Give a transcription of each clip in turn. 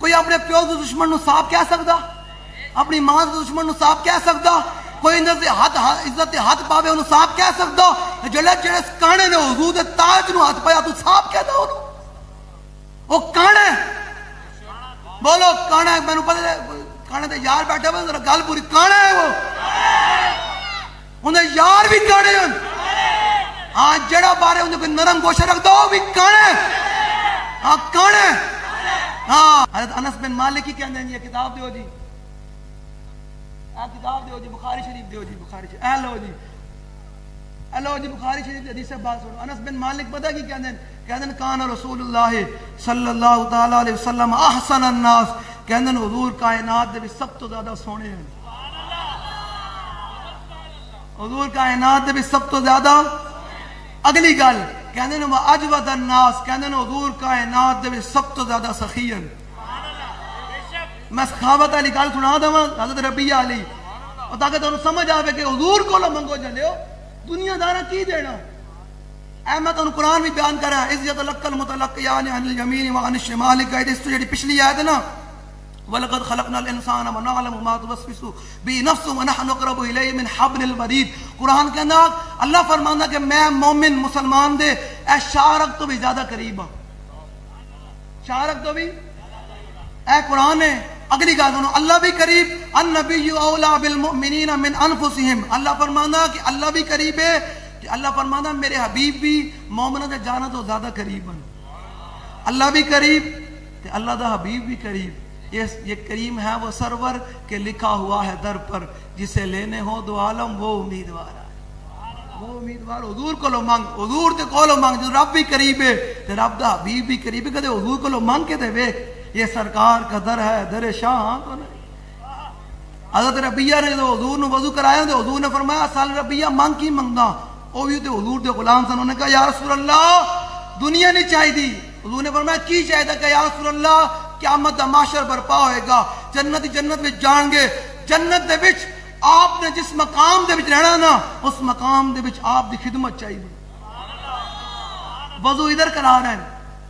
کوئی اپنے پیو کے دشمن نو صاحب کہہ سکتا؟ اپنی ماں کے دشمن نو صاحب کہہ سکتا؟ کوئی عزت ہاتھ پاوے انہوں صاحب کہہ سکتا؟ جڑے کانے نے حضور دے تاج نو ہاتھ پایا تو صاحب کہتا انہوں؟ وہ کانے بولو کانا ہے. میں نے پتہ کانے تے یار بیٹھے ہوئے ذرا گل پوری. کانا ہے وہ, انہیں یار بھی کانے ہیں. ہاں جڑا بارے انہیں کوئی نرم گوشہ رکھتا ہو بھی کانے. ہاں کانے. ہاں حضرت انس بن مالک کی کہندے ہیں یہ کتاب دیو جی, کتاب دیو جی, بخاری شریف دیو جی, بخاری شریف لو جی, لو جی بخاری شریف حدیث سے بات سنو. انس بن مالک پتہ کی کہندے ہیں؟ کہندے ہیں کان رسول اللہ صلی اللہ تعالی علیہ وسلم احسن الناس. کہندے ہیں حضور کائنات دے بھی سب تو زیادہ سونے ہیں. حضور کائنات دے بھی سب تو زیادہ. اگلی گل کہندے ہیں واجود الناس. کہندے ہیں حضور کائنات دے بھی سب تو زیادہ سخی ہیں. میں سخاوت والی گل سنا دواں حضرت ربیہ علی, اور تاکہ تانوں سمجھ آوے کہ حضور کولوں منگو جلو دنیا داراں کی دینا. اے میں تانوں قرآن بھی بیان کر رہا ہے, اذ یتلقى المتلقیان عن الیمین وعن الشمال. قاعدے اس تو جڑی پچھلی آیت ہے نا, وَلَقَدْ خَلَقْنَا الْإِنسَانَ وَنَعْلَمُ مَا تُوَسْوِسُ بِهِ نَفْسُهُ وَنَحْنُ أَقْرَبُ إِلَيْهِ مِنْ حَبْلِ الْوَرِيدِ. قرآن کے اندر اللہ فرمانا کہ میں مومن مسلمان دے اے شارک تو بھی زیادہ قریب ہوں. شارک تو بھی اے قرآن ہے. اگلی گل سنو, اللہ بھی قریب. النبی اولا بالمؤمنین من انفسہم. اللہ فرمانا کہ اللہ بھی قریب ہے. کہ اللہ فرمانا میرے حبیب بھی مومنوں کے جانا تو زیادہ قریب ہیں. اللہ بھی قریب کہ اللہ دا حبیب بھی قریب. یہ کریم ہے وہ سرور کہ لکھا ہوا ہے در پر, جسے لینے ہو دو عالم وہ امیدوار ہے. وہ امیدوار حضور کو لو مانگ, حضور تے کو لو مانگ. جو رب بھی قریب ہے تے رب دا حبیب بھی قریب ہے. کدے حضور کو لو مانگ کے دے ویکھ, یہ سرکار کا در ہے در شاہ تو نہیں. حضرت ربیہ نے جو حضور نے وضو کرایا تو حضور نے فرمایا سال ربیہ مانگ کی منگا. وہ بھی تو حضور دے غلام سن. انہوں نے کہا یا رسول اللہ دنیا نہیں چاہی دی. حضور نے فرمایا کی چاہیے کہ یا رسول اللہ قیامت دا معاشر برپا ہوئے گا, جنت جنت میں جان گے. جنت دے وچ آپ نے جس مقام دے وچ رہنا نا, اس مقام دے وچ آپ دی خدمت چاہیے. وضو ادھر کرا رہے ہیں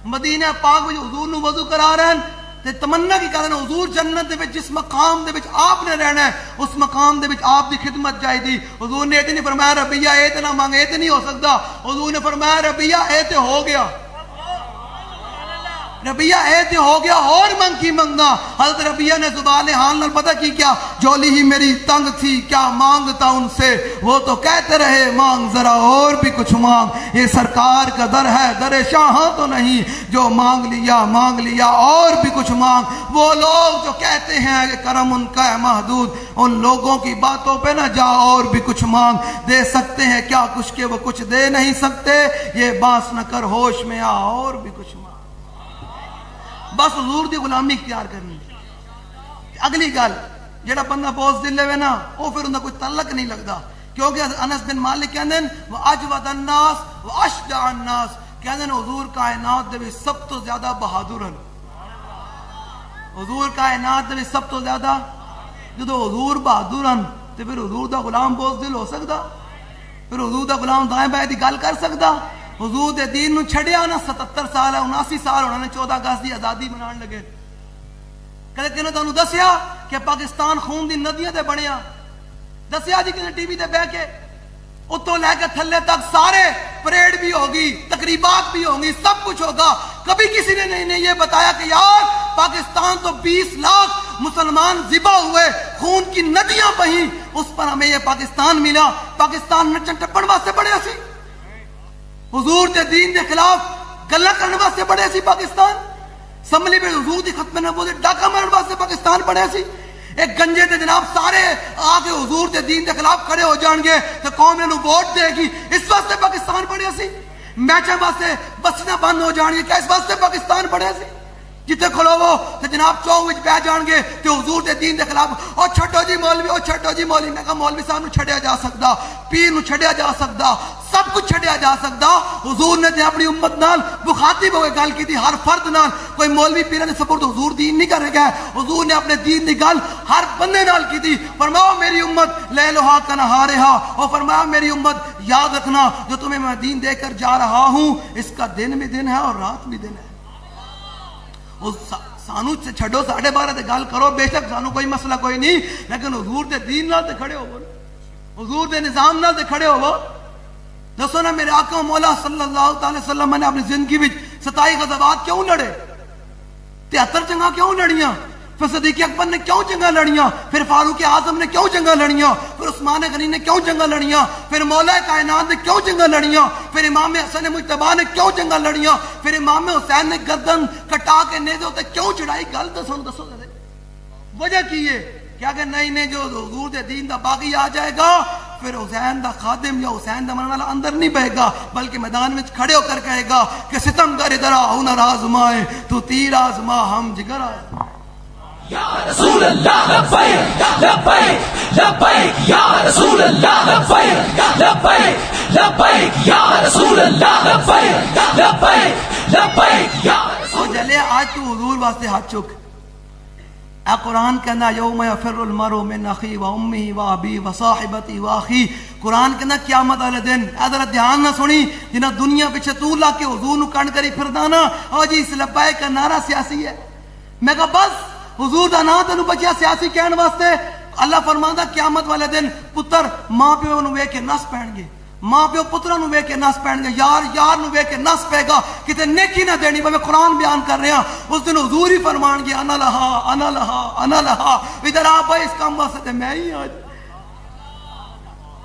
مدینہ پاک وچ حضور نو وضو کرا رہے ہیں تے تمنا کی کر رہے ہیں حضور جنت دے وچ جس مقام دے وچ آپ نے رہنا ہے اس مقام دے وچ آپ دی خدمت چاہیے دی. حضور نے یہ نہیں فرمایا ربیہ اے تے نہ مانگ, اے تے نہیں ہو سکتا. حضور نے فرمایا ربیہ اے تے ہو گیا, ربیہ اے تے ہو گیا, اور منگ کی منگنا. حضرت ربیہ نے زبان حال نال پتہ کی کیا, جولی ہی میری تنگ تھی کیا مانگتا ان سے, وہ تو کہتے رہے مانگ ذرا اور بھی کچھ مانگ. یہ سرکار کا در ہے در شاہاں تو نہیں, جو مانگ لیا اور بھی کچھ مانگ. وہ لوگ جو کہتے ہیں کہ کرم ان کا ہے محدود, ان لوگوں کی باتوں پہ نہ جا اور بھی کچھ مانگ. دے سکتے ہیں کیا کچھ کہ وہ کچھ دے نہیں سکتے, یہ باس نہ کر ہوش میں آ اور بھی کچھ مانگ. بس حضور دی غلامی اختیار کرنی. اگلی گل جڑا بندہ بوز دل لے نا وہ پھر انہاں کوئی تعلق نہیں لگتا, کیونکہ انس بن مالک کہندے ہیں واجود الناس واشجع الناس. کہندے ہیں حضور کائنات دے وچ سب تو زیادہ بہادر ہیں. حضور کائنات دے وچ سب تو زیادہ, جدو حضور بہادر ہیں تے پھر حضور دا غلام بوز دل ہو سکتا؟ پھر حضور دا غلام دائیں بائیں دی گل کر سکتا؟ حضور دے دین نو چھڑیا نا 77 سال 79 سال ہونا نے 14 اگست دی آزادی منان لگے. کدے کنے تانوں دسیا کہ پاکستان خون دی ندیاں تے بنیا؟ دسیا جی کنے ٹی وی تے بیٹھ کے اتوں لے کے تھلے تک سارے پریڈ بھی ہوگی, تقریبات بھی ہوں گی, سب کچھ ہوگا. کبھی کسی نے نہیں یہ بتایا کہ یار پاکستان تو 20 لاکھ مسلمان ذبح ہوئے, خون کی ندیاں بہیں, اس پر ہمیں یہ پاکستان ملا. پاکستان نچن ٹپن واسطے بڑے سی, حضور دے دین دے خلاف گلاں کرنے واسطے بڑے سی پاکستان, اسمبلی میں حضور دی ختم نبوت ڈاکہ مارن واسطے پاکستان بڑے سی. ایک گنجے دے جناب سارے آگے حضور دے دین دے خلاف کھڑے ہو جان گے تو قوم انہوں ووٹ دے گی, اس واسطے پاکستان بڑے سی. میچاں واسطے بسیاں بند ہو جان گی, کیا اس واسطے پاکستان بڑے سی. جتے کھلوو تو جناب چوک وچ بیٹھ جان گے تے حضور دے دین دے خلاف او چھٹو جی مولوی, او چھٹو جی مولوی. میں کہا مولوی صاحب نو چھڈیا جا سکدا, پیر نو چھڈیا جا سکدا, سب کچھ چھڈیا جا سکدا. حضور نے تے اپنی امت نال مخاطب ہو کے گل کیتی, ہر فرد نال. کوئی مولوی پیر نے سپرد حضور دین نہیں کرے گا, حضور نے اپنے دین دی گل ہر بندے نال کیتی. فرمایا میری امت لیلھا کنہارھا, او فرمایا میری امت یاد رکھنا جو تمہیں میں دین دے کر جا رہا ہوں اس کا دن بھی دن ہے اور رات بھی دن ہے. سانو چھڈو 12:30 تے گل کرو، بے شک سانو کوئی مسئلہ کوئی نہیں، لیکن حضور دے دین نال تے کھڑے ہوو، حضور دے نظام نال تے کھڑے ہوو. دسو نا میرے آقا مولا صلی اللہ تعالی وسلم نے اپنی زندگی وچ 27 غزوات کیوں لڑے؟ 73 جنگاں کیوں لڑیاں؟ پھر صدیق اکبر نے کیوں جنگاں لڑیاں؟ پھر فاروق اعظم نے کیوں جنگاں لڑیاں؟ پھر عثمان غنی نے کیوں جنگاں لڑیاں؟ پھر مولا کائنات نے کیوں جنگاں لڑیاں؟ پھر امام حسن مجتبی نے کیوں جنگاں لڑیاں؟ پھر امام حسین نے گردن کٹا کے نیزے تے کیوں چڑھائی؟ گل دسو ذرا، وجہ کی ہے؟ کیا کہ نہیں جو حضور دے دین دا باغی آ جائے گا پھر حسین دا خادم یا حسین دا منن والا اندر نہیں بہے گا، بلکہ میدان میں کھڑے ہو کر کہے گا کہ ستم گر ادھر ہنر آزمائے تو تیر آزما ہم جگر آزمائے. یا رسول اللہ لبیک لبیک لبیک یا رسول اللہ لبیک لبیک لبیک یا رسول اللہ لبیک لبیک لبیک یا رسول. او جلے آج تو حضور واسطے ہاتھ چک. اے قرآن کہنا یوم یفر المرء من اخی و امی و ابی و صاحبتی و اخی. قرآن کہنا قیامت والے دن اے ذرا دھیان نہ سنی جنہ دنیا پیچھے تو لا کے حضور نو کنڈ کری پھردانا او جی اس لبیک کا نعرہ سیاسی ہے. میں کہا بس حضور دا نام تینوں بچیا سیاسی کہن واسطے. اللہ فرماندا قیامت والے دن پتر ماں پیو نو ویکھ کے نس پین گے، ماں پیو پترا نو ویکھ کے نس پین گے، یار یار نو ویکھ کے نس پے گا، کتے نیکی نہ دینی. میں قرآن بیان کر رہا اس دن حضور ہی فرمان گے انا لہا انا لہا انا لہا. ادھر آ بھائی اس کام واسطے میں ہی آج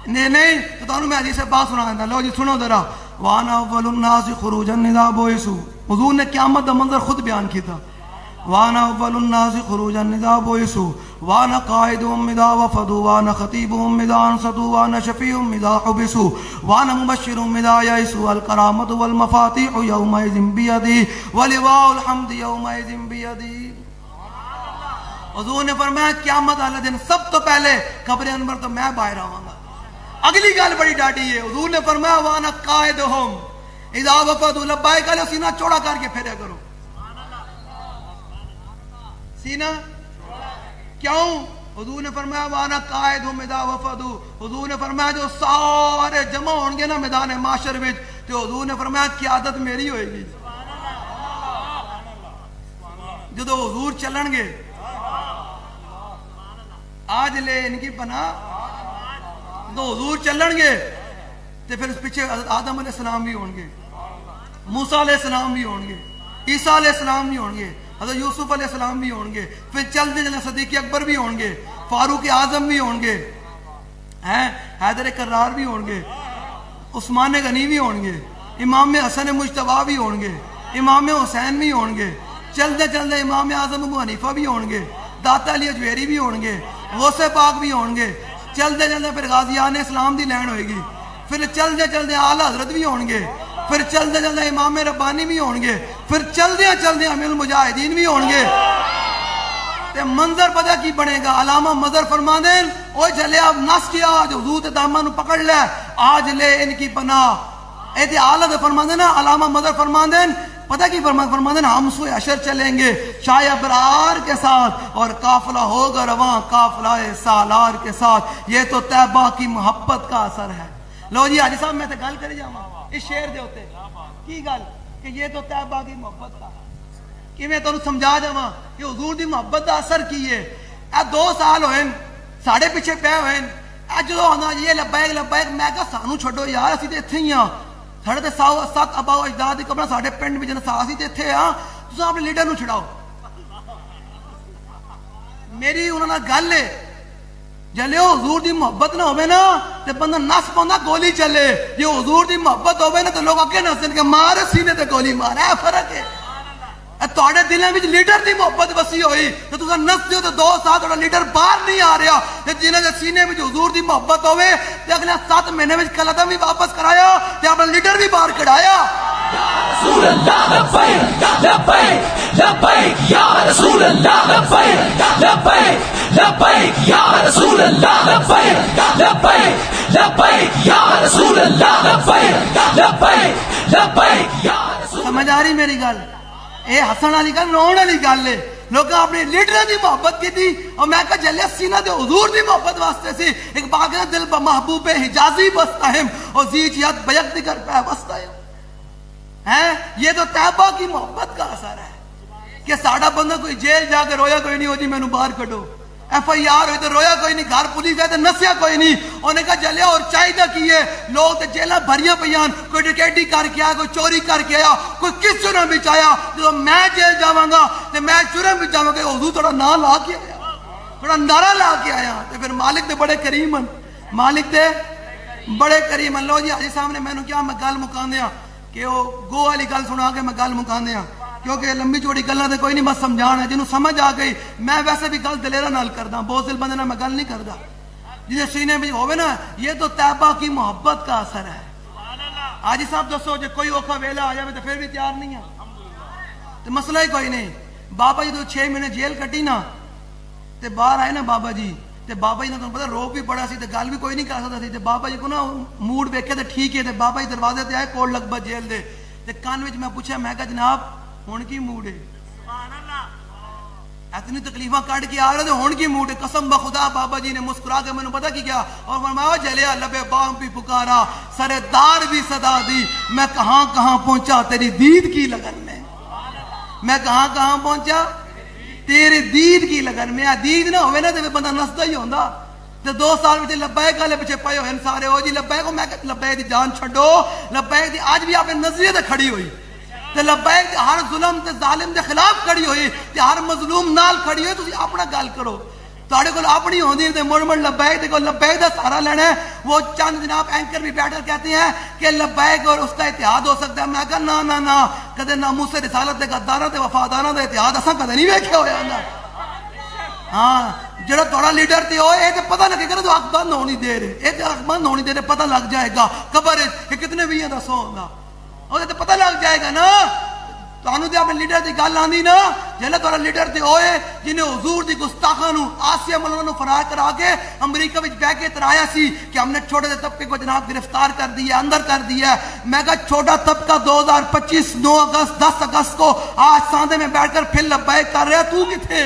نہیں تو تانوں میں حدیث پاک سنا دینا. لو جی سنو ذرا. وانا اول الناس خروجا اذا بعثوا. حضور نے قیامت دا منظر خود بیان کیا تھا. وانا اول الناس خروجا اذا بعثوا وانا قائدهم اذا وفدوا وانا خطيبهم اذا انصتوا وانا شفيعهم اذا حبسوا وانا مبشرهم اذا يئسوا. الكرامة والمفاتيح يومئذ بيدي ولواء الحمد يومئذ بيدي. حضور نے فرمایا قیامت والے دن سب تو پہلے قبر انور تو میں باہر آواں گا. اگلی گل بڑی ڈاڈی ہے. حضور نے فرمایا وانا قائدهم اذا وفدوا. لبیک علیہ سینہ چوڑا کر کے پھریا کرو. سینہ کیوں؟ حضور نے فرمایا وانا قائدهم اذا وفدوا. حضور نے فرمایا جو سارے جمع ہون گے نا میدان معاشر وچ تو حضور نے فرمایا قیادت میری ہوئے گی. جدو حضور چلن گے آج لے ان کی پناہ. جدو حضور چلن گے تو پھر اس پیچھے حضرت آدم علیہ السلام بھی ہون گے، موسیٰ علیہ السلام بھی ہون گے، عیسیٰ علیہ السلام بھی ہون گے، حضرت یوسف علیہ السلام بھی ہون گے، پھر چلتے چلتے صدیق اکبر بھی ہون گے، فاروق اعظم بھی ہون گے، حیدر کرار بھی ہون گے، عثمان غنی بھی ہون گے، امام حسن مجتبی بھی ہون گے، امام حسین بھی ہون گے، چلتے چلتے امام اعظم ابو حنیفہ بھی ہون گے، داتا علی اجویری بھی ہون گے، غوث پاک بھی ہون گے. چلتے چلتے پھر غازیان اسلام دی لین ہوئے گی. پھر چلتے چلتے اعلی حضرت بھی ہون گے. پھر چلتے چلتے امام ربانی بھی ہون گے. پھر چلتے چلتے امیر المجاہدین بھی ہون گے. تے منظر پتہ کی بنے گا؟ علامہ مظہر فرما دیں اوے چلے اب نس کیا جو حضور تے دامن پکڑ لے آج لے ان کی پناہ. اے تے اعلی فرما دیں نا علامہ مظہر فرما دیں پتہ کی فرما دیں ہم سوئے عشر چلیں گے شاہ ابرار کے ساتھ اور قافلہ ہوگا رواں قافلہ سالار کے ساتھ. یہ تو طیبہ کی محبت کا اثر ہے. لو جی حاجی صاحب میں تے گل کری جاواں اس شعر دے اوتے کی گل کہ یہ تو طیبہ کی محبت کا کہ میں تانوں سمجھا جاواں کہ حضور دی محبت دا اثر کی ہے. اے 2 سال ہوئے ساڈے پیچھے پے ہوئے اے جدوں آنا یہ لبیک لبیک میں کہا سانو چھڈو یار اسی تے ایتھے ہی ہاں ساڈے تے 7 ابا و اجداد دی قبر ساڈے پنڈ وچ اسی تے ایتھے ہاں تساں اپنے لیڈر نو چھڑاؤ. میری انہاں نال گل ہے جلے حضور دی محبت نہ ہوئے نا تے بندہ نس پوندا گولی چلے. جے حضور دی محبت ہوئے نا تو لوگ اگے نسن کے مار سینے تے گولی مار. اے فرق ہے. تواڈے دلاں وچ لیڈر دی محبت وسی ہوئی تے تساں نس دیو تے 2 سال تہاڈا لیڈر باہر نہیں آ رہا. تے جنہاں دے سینے وچ حضور دی محبت ہوئے تے اگلے 7 مہینے وچ قلعہ بھی واپس کرایا تے اپنا لیڈر بھی باہر کڑایا. رسول اللہ لبیک لبیک لبیک یا رسول اللہ لبیک لبیک لبیک یا رسول اللہ لبیک لبیک لبیک یا رسول اللہ لبیک لبیک لبیک یا رسول. سمجھ آ رہی میری گل؟ اے ہسن والی گل رونے والی گل ہے. لوگ اپنے لیڈر دی محبت کی تھی اور میں کہا جلے سینہ دے حضور دی محبت واسطے سی. ایک باغ دل محبوب حجازی بستا ہے اور زیچ یاد بیک دیگر پہ بستا ہے. یہ تو طیبہ کی محبت کا اثر ہے. کہ ساڑا بندہ کوئی جیل جا کے رویا کوئی نہیں ہو جی میں باہر کٹو, ایف آئی آر ہوئی تو رویا کوئی نہیں, گھر پولیس ہے تو نسیا کوئی نہیں, انہیں کہا جلیا اور چاہیے کی ہے لوگ تے جیلہ بھریاں پیان, کوئی ڈکیٹی کر کے آیا, کوئی چوری کر کے آیا, کوئی کس جرم بھی چاہیا, جو میں جیل جاواں گا تے میں جرم بھی جاواں گا, حضور تھوڑا نام لا کے آیا, تھوڑا نعرہ لا کے آیا. تے پھر مالک دے بڑے کریم ہیں, مالک دے بڑے کریم ہیں. لو جی حاجی صاحب نے میں نے کیا میں گل مکان دیا کہ وہ گو والی گل سنا کے میں گل مکان دیا, کیونکہ لمبی چوڑی گلاں تے کوئی نہیں, بس سمجھان ہے جنہوں سمجھ آ گئی. میں ویسے بھی گل دلیرا نال کردا, بہت دل بندے نال میں گل نہیں کردا, جنہیں سینے میں ہوئے نا, یہ تو طیبہ کی محبت کا اثر ہے. حاجی صاحب دسو جے کوئی اوکھا ویلا آ جائے تو پھر بھی تیار نہیں ہے, تو مسئلہ ہی کوئی نہیں. بابا جی تو 6 مہینے جیل کٹی نا, تے باہر آئے نا بابا جی, تے بابا جی نے تمہیں پتا روک بھی پڑا سی, تے گل بھی کوئی نہیں کر سکتا سی. تے بابا جی کو نا موڈ ویکھے تے ٹھیک ہے, تے بابا جی دروازے تے آئے کوٹ لگبا جیل دے, تے کان وچ میں پوچھا, میں کہا جناب ہن کی موڈ ہے, اتنی تکلیفاں کٹ کے آ رہے تھے, ہن کی موڈ ہے؟ قسم بخدا بابا جی نے مسکرا کے میں نے پتا کی کیا اور فرمایا, جلیا لبے بام بھی پکارا, سرے دار بھی صدا دی, میں کہاں کہاں پہنچا تیری دید کی لگن میں, میں کہاں کہاں پہنچا تیرے دید کی لگن میں. دید نہ ہوئے نا تو بندہ نسدا ہی ہوندا. تے 2 سال وچ لبیک والے پیچھے پئے ہوئے سارے, ہو جی لبیک, میں کہ لبیک دی جان چھڈو, لبیک دی اج بھی اپنے نظریے تے کھڑی ہوئی, تے لبیک دی ہر ظلم تے ظالم دے خلاف کھڑی ہوئی, تے ہر مظلوم نال کھڑی ہوئی. تسی اپنا گل کرو, تہاڈے کول اپنی ہوندی تے مڑ مڑ لبیک دے کول لبیک دا سہارا لینا ہے. وہ چند جناب اینکر بھی بیٹھ کر کہتے ہیں کہ لبیک اور اس کا اتحاد ہو سکتا ہے. میں کہا نا نا نا, کدے ناموس رسالت دے غداراں تے وفاداراں دا اتحاد اساں کدے نہیں ویکھیا ہویا ہوندا. ہاں جڑا تھوڑا لیڈر تے ہوئے, اے تے پتہ لگے گا تو اکھ بند ہونی دیر ہے, اے تے اکھ بند ہونی دیر ہے, پتہ لگ جائے گا قبر کہ کتنے بھی دا سو ہوندا, او تے پتہ لگ جائے گا نا. تانوں تے اپنے لیڈر دی گل آندی نا, جلے تھوڑا لیڈر تے ہوئے جنہیں حضور دی گستاخاں نو آسیہ مولانا نو فرار کرا کے امریکہ وچ بیٹھ کے ترایا سی کہ ہم نے چھوٹے سے طبقے کو جناب گرفتار کر دیا, اندر کر دیا. میں کہا چھوٹا طبقہ 2025 9 اگست 10 اگست کو آج ساندے میں بیٹھ کر پھر لبیک کر رہا, تو کتھے؟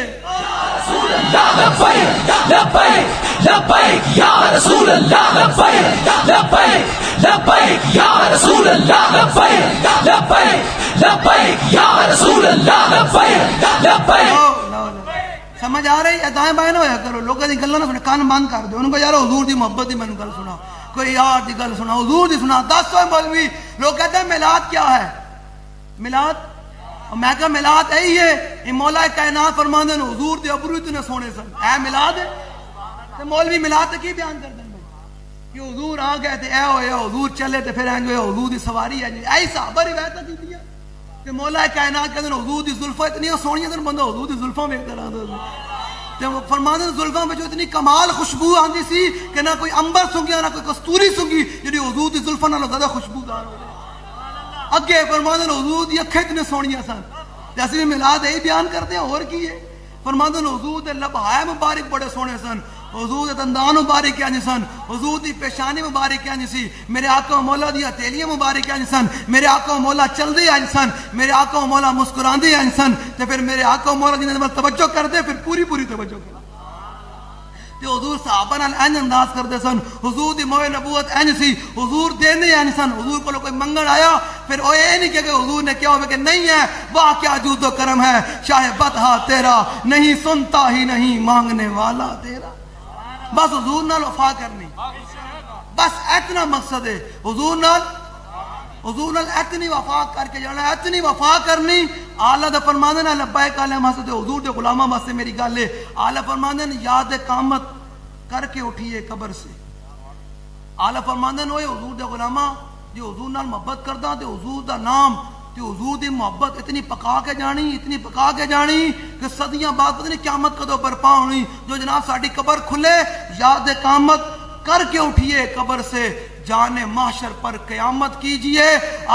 رسول اللہ لبیک لبیک لبیک یا رسول اللہ لبیک لبیک لبیک یا رسول اللہ لبیک لبیک لبیک یا رسول اللہ لبیک لبیک. سمجھ آ رہی ہے؟ دائیں بائیں نہ ہویا کرو, لوگوں دی گلاں نہ سنے, کان بند کر دو. انہوں کو یار حضور دی محبت دی میں گل سنا, کوئی یار دی گل سنا, حضور دی سنا. 10 سو مولوی لوگ کہتے ہیں میلاد کیا ہے, میلاد, میں کہا میلاد یہی ہے, یہ مولا کائنات فرماندے نے حضور دے ابرو اتنے سونے سن, اے میلاد ہے. تے مولوی میلاد تے کی بیان کر دیں کہ حضور آ گئے تے اے ہوئے, حضور چلے تے پھر اینج ہوئے, حضور دی سواری ہے. اے صحابہ روایت کی دیا کہ مولا کائنات کہتے ہیں حضور دی زلفاں اتنی سونیاں تھے, بندہ حضور دی زلفاں ویکھدا رہندا تے فرماندے نے زلفاں وچ اتنی کمال خوشبو آندی سی کہ نہ کوئی عنبر سونگیا نہ کوئی کستوری سونگی جڑی حضور دی زلفاں نالوں زیادہ خوشبودار ہو. اگے فرماندے نے حضور دی اکھیں اتنے سونیاں سن, جیسے بھی میلاد یہی بیان کرتے ہیں اور کی ہے. فرماندے نے حضور دے لبہائے مبارک بڑے سونے سن, حضور دے دندان مبارک کیا نہیں سن, حضور دی پیشانی مبارک کیا نہیں سی, میرے آقا و مولا دی ہتھیلیاں مبارک کیا نہیں سن, میرے آقا و مولا چل دے آئیں سن, میرے آقا و مولا مسکران دے آئیں سن. تے پھر میرے آقا و مولا جنہیں توجہ کر دے پھر پوری پوری توجہ کر تے حضور صحابہ نال این انداز کرتے سن. حضور دی موئے نبوت این سی, حضور دینے این سن. حضور کو کوئی منگن آیا پھر وہ یہ نہیں کہ حضور نے کیا ہوئے کہ نہیں ہے, واہ کیا جود و کرم ہے, شاہ بدہا تیرا, نہیں سنتا ہی نہیں مانگنے والا تیرا. بس حضور نال وفا کرنی, بس اتنا مقصد ہے. حضور نال اتنی وفا کر کے جانا, اتنی وفا کرنی. آلہ دا فرماندے نے لبیک علیہ واسطے حضور دے غلاماں واسطے میری گل ہے. آلہ فرماندے نے یاد قامت کر کے اٹھیے قبر سے. آلہ فرماندے نے حضور دے غلاماں جو حضور نال محبت کردا تے حضور دا نام تے حضور دی محبت اتنی پکا کے جانی, اتنی پکا کے جانی کہ صدیاں بعد پتہ نہیں قیامت کدو برپا ہونی. جو جناب ساڈی قبر کھلے, یاد قامت کر کے اٹھیے قبر سے, جانے محشر پر قیامت کیجئے.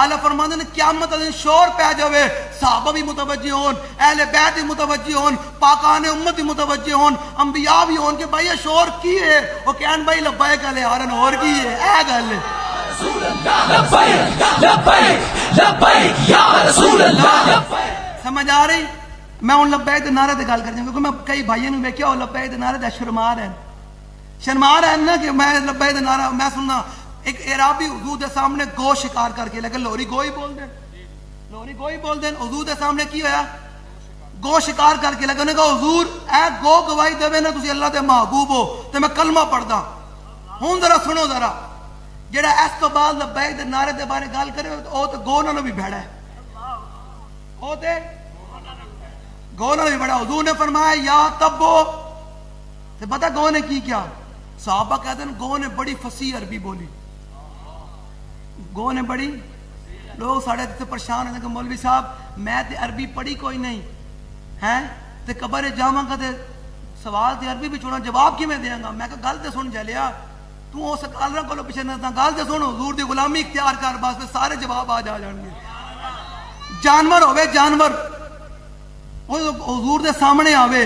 آلہ فرماندے نے قیامت دن شور پہ جاوے, صحابہ بھی متوجہ ہون, اہل بیت بھی متوجہ ہون, پاکان امت بھی متوجہ ہون, انبیاء بھی ہون کہ بھائی یہ شور کی ہے, وہ کہن بھائی لبیک علیہ ہارن اور کی ہے. اے گل ہے رسول اللہ لبیک لبیک لبیک یا رسول اللہ لبیک. سمجھ آ رہی؟ میں ان لبیک دے نعرے تے گل کر جاؤں, کیونکہ میں کئی بھائیوں نے ویکھیا وہ لبیک دے نعرے تے شرما رہے نا کہ میں لبیک دے نعرہ میں سننا. ایک عرابی حضور دے سامنے گو شکار کر کے, لیکن لوری گو ہی بول دیں, لوری گو ہی بول دیں. حضور دے سامنے کی ہویا, گو شکار کر کے لگا. انہوں نے کہا حضور اے گو گواہی دے نا تسی اللہ دے محبوب ہو تے میں کلمہ پڑھدا. ہن ذرا سنو ذرا جڑا اس تو بعد لبیک دے نعرے دے بارے گل کرے او تے گو نال بھی بھڑا ہے. او تے گو نال بھی بھڑا. حضور نے فرمایا یا تبو. تے پتہ گو نے کی کیا؟ صحابہ کہتے ہیں گو نے بڑی فصیح عربی بولی. گو نے بڑی لوگ ساڑھے سے پریشان ہیں کہ مولوی صاحب میں تے عربی پڑھی کوئی نہیں ہے تے قبر جاواں گا تے سوال تے عربی بھی چھوڑا جواب کی میں دیاں گا. میں کہا گل تے سن جلیا تو اس کالرہ کو پیچھے نہ گل تے سن. حضور دی غلامی اختیار کر بس پہ سارے جواب آ جان گے. جانور ہوئے جانور حضور دے سامنے آوے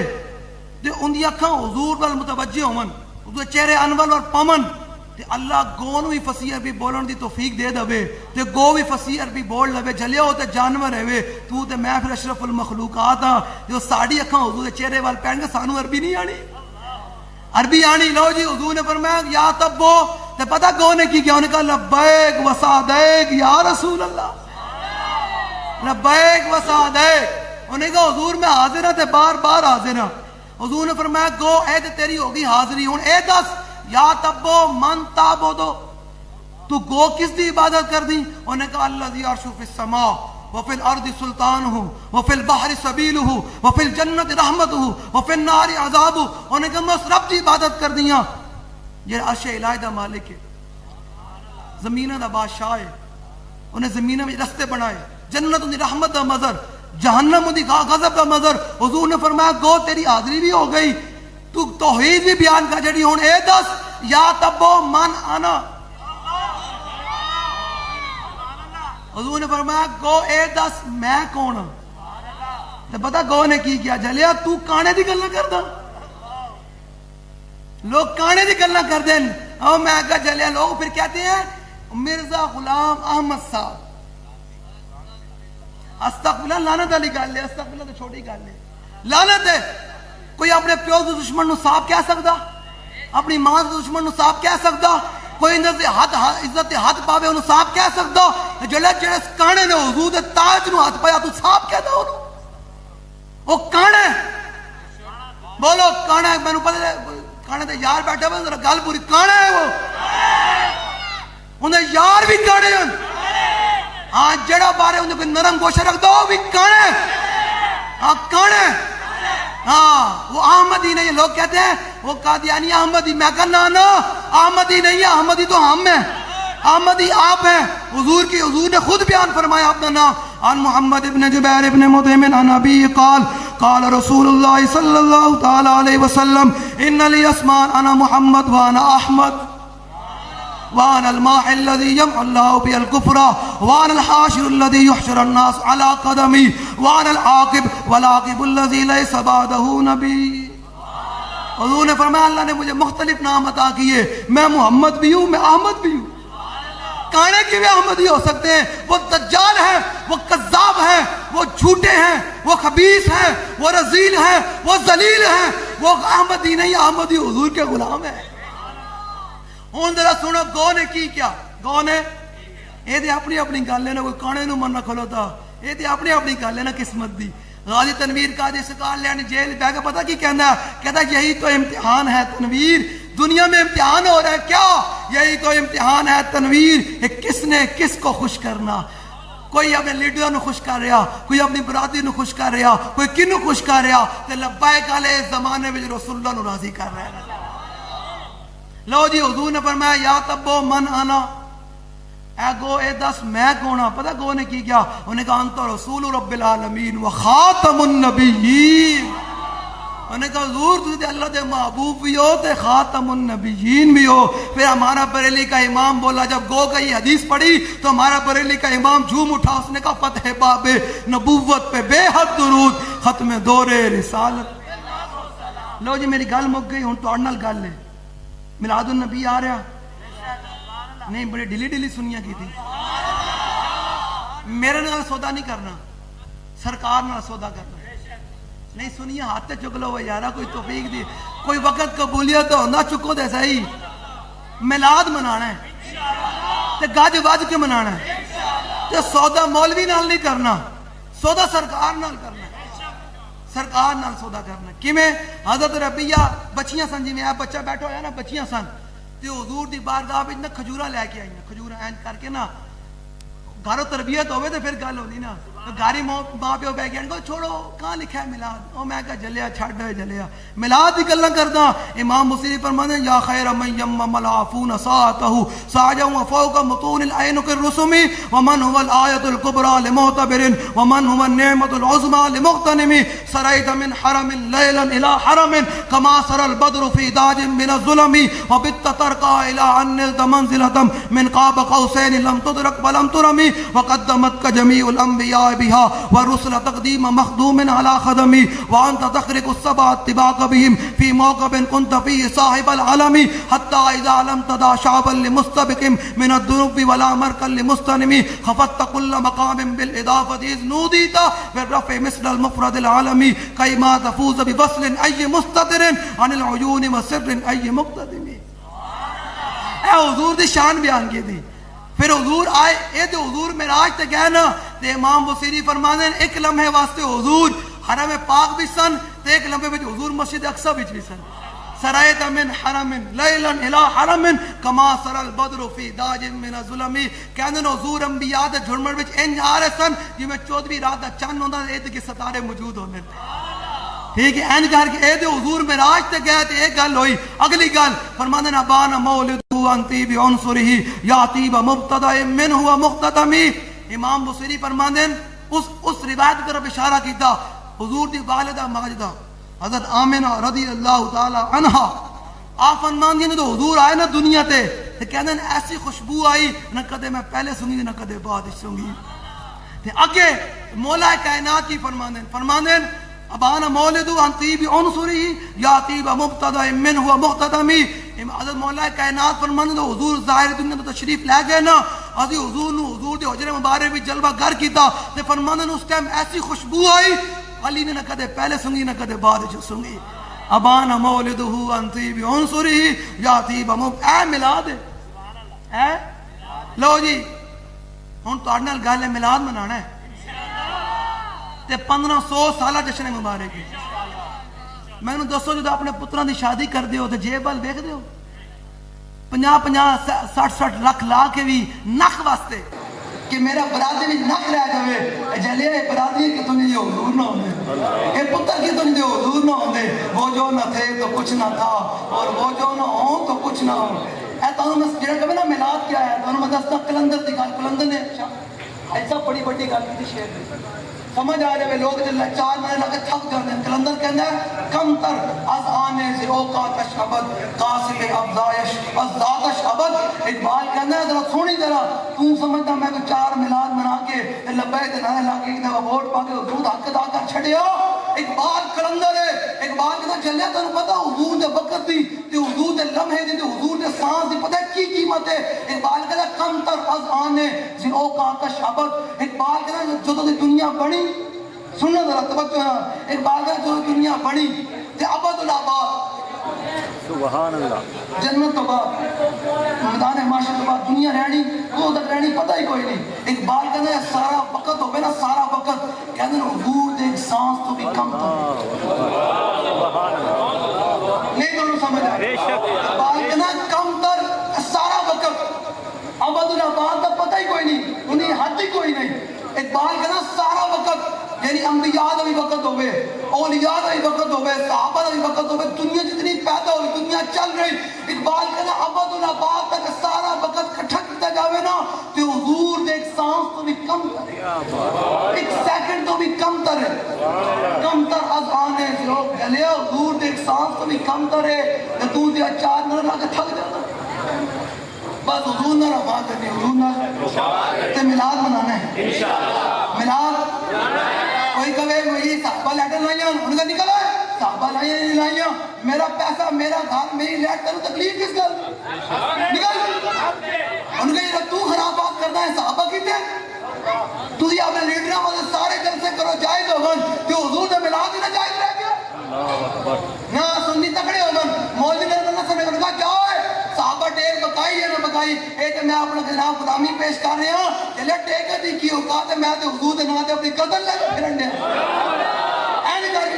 تے ان دی اکھاں حضور وال متوجہ ہون حضور چہرے انور اور پمن تے اللہ گو نو بھی فصیح عربی بولن دی توفیق دے دے تے گو بھی فصیح عربی بول لے. جلیا ہو تے جانور ہے تو تے میں پھر اشرف المخلوقات ہاں جو ساڑی اکھاں حضور دے چہرے وال پہن گے. سانو عربی نہیں آنی عربی آنی. لو جی حضور نے فرمایا یا تبو تے پتہ گو نے کی کیا؟ انہوں نے کہا لبیک و سعدیک یا رسول اللہ. لبیک و سعدیک. انہوں نے کہا حضور میں حاضر ہوں تے بار بار حاضر ہوں. حضور نے فرمایا گو اے تے تیری ہوگی حاضری. ہوں اے دس یا تبو من تعبدو تو گو کس دی عبادت کر دی؟ انہوں نے کہا الذی عرش فی السماء وفی الارض سلطانہ وفی البحر سبیلہ وفی الجنت رحمتہ وفی النار عذابہ. انہوں نے کہا میں اس رب دی عبادت کر دیا یہ عرش الہی دا مالک ہے زمینہ دا بادشاہ ہے. انہیں زمینہ میں رستے بنائے. جنت دی رحمت دا مظہر جہنم دی غضب دا مظہر. حضور نے فرمایا گو تیری حاضری بھی ہو گئی تو توحید بھی بیان کر جڑی. ہوں اے دس یا تبو من انا. حضور نے فرمایا گو اے دس میں کون ہوں. تے پتہ گو نے کی کیا؟ جلیا تو کانے دی گلاں کردا. لوگ کانے دی گلاں کردے ہیں. او میں کہا جلیا لوگ پھر کہتے ہیں مرزا غلام احمد صاحب. استغفراللہ لعنت والی گل ہے. استغفراللہ تو چھوٹی گل ہے. لعنت ہے. کوئی اپنے پیو کے دشمن نو صاحب کہہ سکدا؟ اپنی ماں کے دشمن نو صاحب کہہ سکدا؟ کوئی عزت ہاتھ پاوے انہوں صاحب کہہ سکدا؟ جڑے کانے نے حضور دے تاج نو ہاتھ پایا تو صاحب کہدا انہوں؟ وہ کانے بولو کانا ہے. میں نے پتہ کانے تے یار بیٹھے ہوئے ذرا گل پوری. کانا ہے وہ انہیں یار بھی کانے ہیں. ہاں جڑا بارے انہیں کوئی نرم گوشہ رکھ دو بھی کانے. ہاں کانے. ہاں وہ احمدی نہیں. لوگ کہتے ہیں وہ قادیانی احمدی. میں کہا نا احمدی نہیں ہے. احمدی تو ہم ہیں. احمدی آپ ہیں. حضور نے خود بیان فرمایا اپنا نام. عن محمد ابن جبیر ابن مطعم عن ابی قال قال رسول اللہ صلی اللہ تعالی علیہ وسلم ان لی اسمان انا محمد وانا احمد وانا الماء الذي يمحو الله به الكفر وانا الحاشر الذي يحشر الناس على قدمي وانا العاقب والعاقب الذي ليس بعده نبي. حضور نے فرمایا اللہ نے مجھے مختلف نام عطا کیے. میں محمد بھی ہوں میں احمد بھی ہوں. کانے کی بھی احمدی ہو سکتے ہیں. وہ دجال ہیں وہ کذاب ہیں وہ جھوٹے ہیں وہ خبیث ہیں وہ رذیل ہیں وہ ذلیل ہیں. وہ احمدی نہیں احمدی حضور کے غلام ہیں. ہوں ذرا سنو گو نے کی کیا؟ گو نے یہ اپنی اپنی گل ہے نا. کوئی کانے نو من نہ کھلوتا. یہ اپنی اپنی گل ہے نا قسمت دی. غازی تنویر قاضی سکال لینے جیل بہ کے پتہ کی کہنا ہے؟ کہتا یہی تو امتحان ہے تنویر. دنیا میں امتحان ہو رہا ہے کیا؟ یہی تو امتحان ہے تنویر. کس نے کس کو خوش کرنا. کوئی اپنے لیڈروں نو خوش کر رہا کوئی اپنی برادری نو خوش کر رہا کوئی کنو خوش کر رہا. تے لبیک علیہ زمانے میں رسول اللہ نو راضی کر رہا ہے. لو جی حضور نے فرمایا یا تبو من انا. اے گو اے دس میں کون ہوں. پتہ گو نے کی کیا؟ انہوں نے کہا انت رسول رب العالمین و خاتم النبیین. انہوں نے کہا حضور تجھے اللہ دے محبوب بھی ہو تے خاتم النبیین بھی ہو. پھر ہمارا بریلی کا امام بولا جب گو کا یہ حدیث پڑھی تو ہمارا بریلی کا امام جھوم اٹھا. اس نے کہا فتح باب نبوت پہ بے حد درود ختم دور رسالت. لو جی میری گل مک گئی. ہوں تہاڈے نال گل ہے. میلاد النبی آ رہا نہیں. بڑی ڈیلی ڈیلی سنیاں کی تھی. میرے نال سودا نہیں کرنا سرکار نال سودا کرنا نہیں. سنیے ہاتھ چک لو یارا. کوئی توفیق دی کوئی وقت قبولیت ہونا چکو دے صحیح. میلاد منانا ہے تے گج وج کے منانا ہے. تے سودا مولوی نال نہیں کرنا. سودا سرکار نال کرنا ہے. سرکار نال سودا کرنا کیویں حضرت ربیہ بچیاں سن جویں اے بچہ بیٹھا ہویا نا بچیاں سن تے حضور دی بارگاہ وچ نا کھجوراں لے کے آئیاں کھجوراں اینج کر کے نا گھروں تربیت ہوئے تو پھر گل ہوندی نا گھاری ماں پیو بہ گیا چھوڑو کہاں لکھا ہے میلاد او میں کہا جلیا چھڈ جلیا میلاد دی گلاں کردا امام بصیری فرماندے یا خیر من یمم العافون ساعته ساجا وفوق متون العين كالرسم ومن هو الآية الكبرى لمعتبر ومن هو النعمة العظمى لمغتنم سريت من حرم ليلا إلى حرم كما سرى البدر في داج من الظلم وبت ترقى إلى أن نلت منزلة من قاب قوسين لم تدرك ولم ترم وقدمتك جميع الأنبياء بها ورسل تقديم مخدوم على خدمي وأنت تخرق السبع اتباق بهم في موقب كنت فيه صاحب العلم حتى إذا لم تدع شعبا لمستبق من الذنوب ولا مركا لمستنم خفضت كل مقام بالإضافة إذ نوديت بالرفع مثل المفرد العالمي كيما تفوز بفصل أي مستتر عن العيون وسر أي مقتدم اے حضور دی شان بیان کی تھی پھر حضور آئے اے تے حضور معراج تے گئے نا تے امام بصیری فرماندے ہیں ایک لمحے واسطے حضور حرم پاک بھی سن تے ایک لمحے وچ حضور مسجد اقصی وچ بھی سن سرایت من حرم لیلا الى حرم کما سر البدر فی داج من الظلم کہندے نے حضور انبیاء دے جھرمڑ وچ انج آ رہے سن جویں 14ویں رات دا چن ہوندا اے تے ستارے موجود ہوندے ٹھیک ہے این کر کے اے دے حضور معراج تے گئے تے ایک گل ہوئی اگلی گل فرماندے نے بان مولد انتی بعنصرہ یاتی بمبتدا من هو مقتدم امام بصیری فرماندے اس روایت کی طرف اشارہ کیتا حضور دی والدہ ماجدہ حضرت آمنہ رضی اللہ تعالی عنہا آپ فرماندے نے تو حضور آئے نا دنیا تے کہندے نے ایسی خوشبو آئی نہ کدے میں پہلے سنگی نہ کدے بعد سنگی تے اگے مولا کائنات کی فرماندے ابانا مولد عن طیب عنصرہ یاتی بمبتدا من هو مقتدم حضرت مولا کائنات فرماندے تو حضور ظاہر دنیا تو تشریف لے گئے نا اسی حضور نو حضور دے حجرے مبارک بھی جلوہ گر کیتا تے فرماندے اس ٹائم ایسی خوشبو آئی علی نے نہ کدے پہلے سنگی نہ کدے بعد وچ سنگی ابانا مولدہ عن طیب عنصرہ یاتی بمبتدا اے میلاد ہے لو جی ہن تہاڈے نال گل ہے میلاد منانا ہے تے 1500 سالہ جشن مبارک ہے میں نے دسو جدو اپنے پتراں دی شادی کر دیو تے جیب وال ویکھ دیو 50 60 لاکھ لا کے بھی نک واسطے کہ میرا برادری بھی نک رہ جاوے جلے برادری کہ تمہیں یہ حضور نہ ہوندے اے پتر کی تمہیں یہ حضور نہ ہوندے وہ جو نہ تھے تو کچھ نہ تھا اور وہ جو نہ ہوں تو کچھ نہ ہوں اے تو میں جڑا کہے نا میلاد کیا ہے تو میں دستا کلندر دی گل کلندر نے ایسا بڑی بڑی گل کی شعر دی سمجھ آ جائے لوگ جلے 4 مہینے لگے تھک جاتے ہیں کلندر کہنا ہے کم تر از آنے سے اوقاتش ابد قاسم افزایش از ذاتش ابد اقبال کہنا ہے ذرا سونی ذرا تم سمجھتا میں کو 4 میلاد منا کے لبے تے نہ لا کے ایک دفعہ ووٹ پا کے حضور حق ادا کر چھڑیا اقبال کلندر ہے اقبال کہنا چلیا تانوں پتہ حضور دے وقت دی تے حضور دے لمحے دی تے حضور دے سانس دی پتہ کی قیمت ہے اقبال کہنا کم تر از آنے سے اوقاتش ابد اقبال کہنا جو تو دنیا بڑی سننا ذرا توجہ ہے اقبال کا جو دنیا بڑی تے ابد الآباد سبحان اللہ جنت تو بعد میدان معاشر تو بعد دنیا رہنی وہ تک رہنی پتہ ہی کوئی نہیں اقبال کہتے ہیں سارا وقت ہوگا نا سارا وقت کہتے ہیں حضور ایک سانس تو بھی کم تھا نہیں دونوں سمجھ آئے اقبال کہتے ہیں کم تر سارا وقت ابد الآباد کا پتہ ہی کوئی نہیں انہیں حد ہی کوئی نہیں اقبال کہتے ہیں سارا وقت یعنی انبیاء دا بھی وقت ہوئے اولیاء دا بھی وقت ہوئے صحابہ دا بھی وقت ہوئے دنیا جتنی پیدا ہوئی دنیا چل رہی اقبال کہنا ابد الآباد تک سارا وقت کٹھا کیتا جاوے نا تے حضور دے ایک سانس تو بھی کم تر ہے ایک سیکنڈ تو بھی کم تر ہے کم تر از آنے سے لوگ گلے حضور دے ایک سانس تو بھی کم تر ہے تے تو دیا 4 منٹ لگے تھک جاتا بس حضور نہ رفا کرنی حضور نہ تے میلاد منانا ہے میلاد کوئی کہے وہی صحابہ لیٹر لائیاں ان کا نکل ہے صحابہ لائیاں میرا پیسہ میرا گھر میری لیٹ کروں تکلیف کس گل نکل ان کا یہ تو خرابات کرنا ہے صحابہ کی تھے تو یہ اپنے لیڈروں میں سارے جلسے کرو جائز ہوگن تو حضور نے میلاد ہی نہ جائز رہ گیا نہ سنی تکڑے ہوگن مولوی نے نہ سمجھ ان کا کیا ہے صحابہ ٹیک بکائی ہے نہ بکائی ایک میں اپنا جناب غلامی پیش کر رہے ہوں چلے ٹیک دی کی اوقات ہے میں تو حضور دے نام تے اپنی قدر لے کے پھرن دے اینی کر کے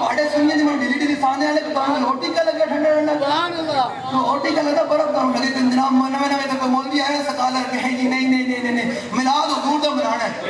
ਤੁਹਾਡੇ ਸੁਣੀਏ ਜਿਵੇਂ ਢਿੱਲੀ ਢਿੱਲੀ ਸਾਹਨੇ ਵਾਲੇ ਦੁਕਾਨ ਰੋਟੀ ਕਾ ਲੱਗਾ ਠੰਡਾ ਠੰਡਾ ਸੁਭਾਨ ਅੱਲਾਹ ਰੋਟੀ ਕਾ ਲੱਗਾ ਬਰਫ ਦਾ ਲੱਗੇ ਤੇ ਜਨਾਬ ਨਵੇਂ ਨਵੇਂ ਤਾਂ ਕੋਈ ਮੌਲਵੀ ਆਇਆ ਸਕਾਲਰ ਕਹੇ ਜੀ ਨਹੀਂ ਨਹੀਂ ਨਹੀਂ ਨਹੀਂ ਮਿਲਾਦ ਹੁਜ਼ੂਰ ਦਾ ਮਨਾਣਾ ਹੈ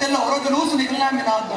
ਤੇ ਲਾਹੌਰੋਂ ਜਲੂਸ ਨਿਕਲਣਾ ਹੈ ਮਿਲਾਦ ਦਾ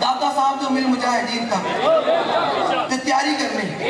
ਦਾਦਾ ਸਾਹਿਬ ਜੋ ਮਿਲ ਮੁਜਾਹਿਦੀਨ ਦਾ ਤੇ ਤਿਆਰੀ ਕਰਨੀ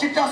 ਚਿੱਟਾ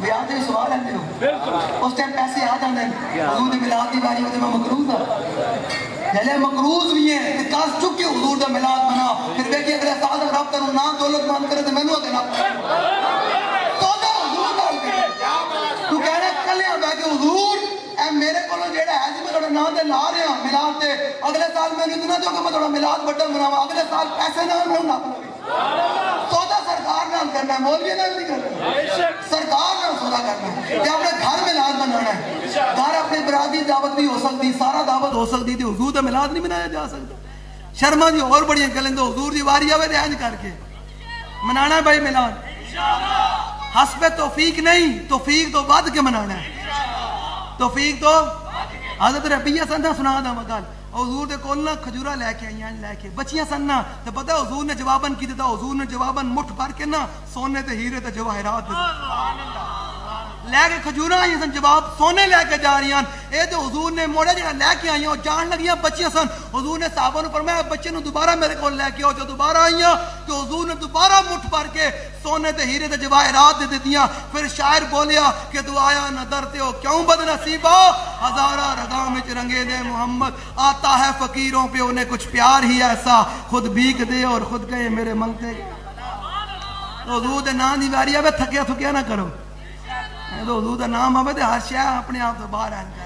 ਵਿਆਹ ਦੇ ਸਵਾਲ ਆਉਂਦੇ ਹੋ ਬਿਲਕੁਲ ਉਸ ਟਾਈਮ ਪੈਸੇ ਆ ਜਾਂਦੇ ਨੇ ਹੁਜ਼ੂਰ ਦੀ ਮਿਲਾਦ ਦੀ ਵਾਰੀ ਉਹਦੇ ਮੈਂ ਮਕਰੂਜ਼ ਆ جلے مقروض بھی ہیں کہ کاس چکے حضور دا ملاد بنا پھر بیٹی اگلے سال دا رب کروں نا دولت مان کرے تو میں نو دینا سودا حضور نال کرے تو کہنا کلیاں بہ کے حضور اے میرے کولوں جیڑا ہے جی میں تھوڑا نا تے لا رہا ملاد تے اگلے سال میں اتنا جو کہ میں تھوڑا ملاد بڑا بناواں اگلے سال پیسے نال میں نہ بناویں سودا سرکار نال کرنا ہے مولوی نال نہیں کرنا سرکار نال سودا کرنا ہے کہ اپنے گھر ملاد بنانا ہے گھر اپنی برادری دعوت بھی ہو سکتی سارا دعوت ہو سکتی تھی حضور دا ملاد نہیں منایا جا سکتا شرما جی اور بڑی گلیں تو حضور دی واری آوے تے انج کر کے منانا ہے بھائی ملاد انشاءاللہ حسب توفیق نہیں توفیق تو ود کے منانا ہے توفیق تو حضرت ربیہ سنہ سنا دا مگل حضور دے کول نہ کھجورا لے کے آئیاں لے کے بچیاں سن نہ تے پتہ حضور نے جواباً کی دیتا حضور نے جواباً مٹھ بھر کے نہ سونے تے ہیرے تے جواہرات سبحان اللہ لے کے کھجورا آئی سن جواب سونے لے کے جا رہی ہیں اے تو حضور نے موڑے جہاں لے کے آئی ہیں جان لگیاں بچیاں سن حضور نے صحابہ نے فرمایا بچے نو دوبارہ میرے کو لے کے آؤ جو دوبارہ آئی ہیں تو حضور نے دوبارہ مٹھ بھر کے سونے تے ہیرے تے جواہرات دے دیتیاں پھر شاعر بولیا کہ تو آیا نہ ڈرتے ہو کیوں بد نصیبا ہزارہ رگاں میں رنگے دے محمد آتا ہے فقیروں پہ انہیں کچھ پیار ہی ایسا خود بھیک دے اور خود کہے میرے منگتے حضور دے نام دی واری آوے تھکیا تھکیا نہ کرو تو حضور دا نام آوے تے ہر شے اپنے آپ تو باہر آن کر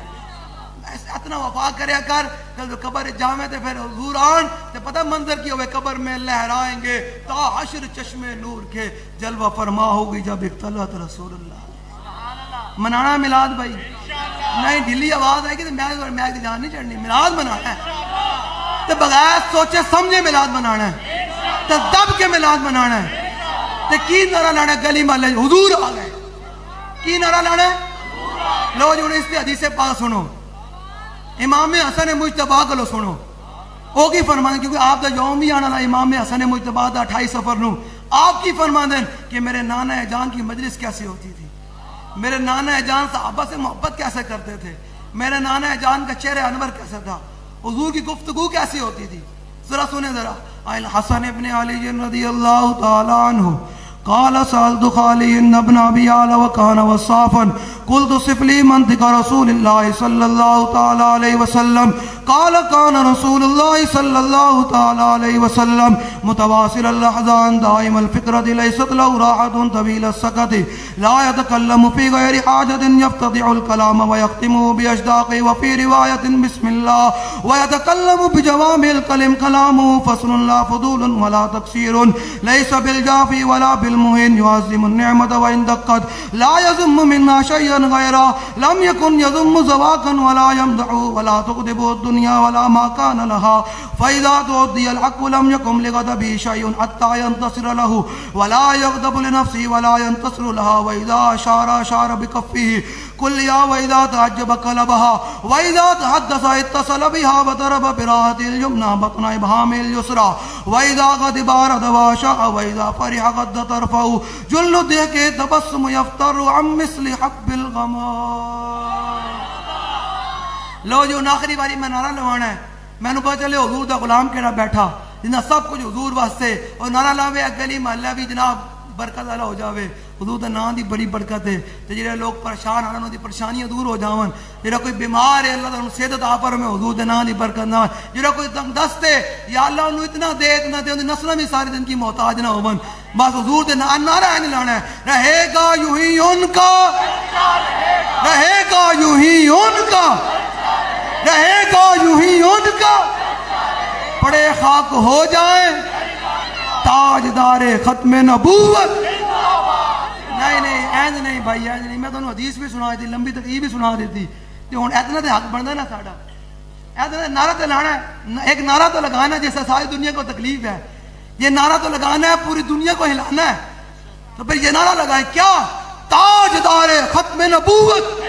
اتنا وفا کریا کر کل قبر جاوے تے پھر حضور آن تے پتہ منظر کی ہوئے قبر میں لہرائیں گے تا حشر چشم نور کے جلوہ فرما ہوگی جب اختلط رسول اللہ منانا ملاد بھائی نہیں ڈھیلی آواز آئے گی تو میک دی جان نہیں چڑھنی ملاد منانا ہے تے بغیر سوچے سمجھے ملاد منانا ہے تے دب کے ملاد منانا ہے تے کی نعرہ لانا ہے گلی محلے حضور آ گئے کی نعرہ لانا ہے لو جو اس حدیث پاک سنو امام حسن مجتبی کو سنو او کی فرمان کیونکہ آپ دا یوم بھی آنا امام حسن مجتبی دا 28 سفر نو آپ کی فرمان دیں کہ میرے نانا جان کی مجلس کیسے ہوتی تھی میرے نانا جان صحابہ سے محبت کیسے کرتے تھے میرے نانا جان کا چہرہ انور کیسے تھا حضور کی گفتگو کیسی ہوتی تھی ذرا سنیں ذرا حسن ابن علی رضی اللہ تعالی عنہ قال سألت خالي ابن أبي يعلى وكان وصافا قلت صف لي منطق رسول الله صلى الله تعالى عليه وسلم قال كان رسول الله صلى الله تعالى عليه وسلم متواصل اللحظان دائم الفكرة ليست له راحة طويل السكت لا يتكلم في غير حاجة يفتضع الكلام ويختمه بأشداقه وفي رواية بسم الله ويتكلم بجوامع الكلم كلامه فصل لا فضول ولا تقصير ليس بالجافي ولا بالمهين يعظم النعمة وإن دقت لا يذم منها شيئا غيره لم يكن يذم زواكا ولا يمدح ولا تغضب الدنيا ولا ما كان لها فإذا تؤدي الحق لم يكن لغضبه شيء حتى ينتصر له ولا يغضب لنفسه ولا ينتصر لها وإذا أشار بكفه كل يا وإذا تعجب قلبها وإذا تحدث اتصل بها وضرب براءة اليمنى بطن إبهام اليسرى وإذا غضب رد وشاء وإذا فرح غض طرفه جل دیکھے تبسم يفتر عن مثل حب الغمام لو جو آخری باری میں نعرہ لوانا ہے میں نے پتا چلے حضور دا غلام کیڑا بیٹھا جنہاں سب کچھ حضور واسطے اور نعرہ لاوے گلی محلہ بھی جناب برکت والا ہو جاوے حضور دا نام دی بڑی برکت ہے تے جڑے لوگ پریشان ہیں انہاں دی پریشانیاں دور ہو جاون جڑا کوئی بیمار ہے اللہ تعالی انہوں صحت عطا فرمائے حضور دے نام دی برکت نہ جڑا کوئی تنگ دست ہے یا اللہ انہوں اتنا دے ان نسلاں بھی سارے دن کی محتاج نہ ہون بس حضور دے نعرہ نہیں لانا ہے رہے گا یوں ہی ان کا رہے گا یوں ہی ان کا رہے گا یوں ہی ان کا پڑے خاک ہو جائیں تاجدار ختم نبوت نہیں نہیں اینج نہیں بھائی اینج نہیں. میں تمہیں حدیث بھی سنا دیتی, لمبی تقریر بھی سنا دیتی, تو ہوں اتنا تو حق بنتا نا ساڈا. اتنا نعرہ تو لانا ہے, ایک نعرہ تو لگانا ہے جس سے ساری دنیا کو تکلیف ہے. یہ نعرہ تو لگانا ہے, پوری دنیا کو ہلانا ہے. تو پھر یہ نعرہ لگائیں کیا, تاجدار ختم نبوت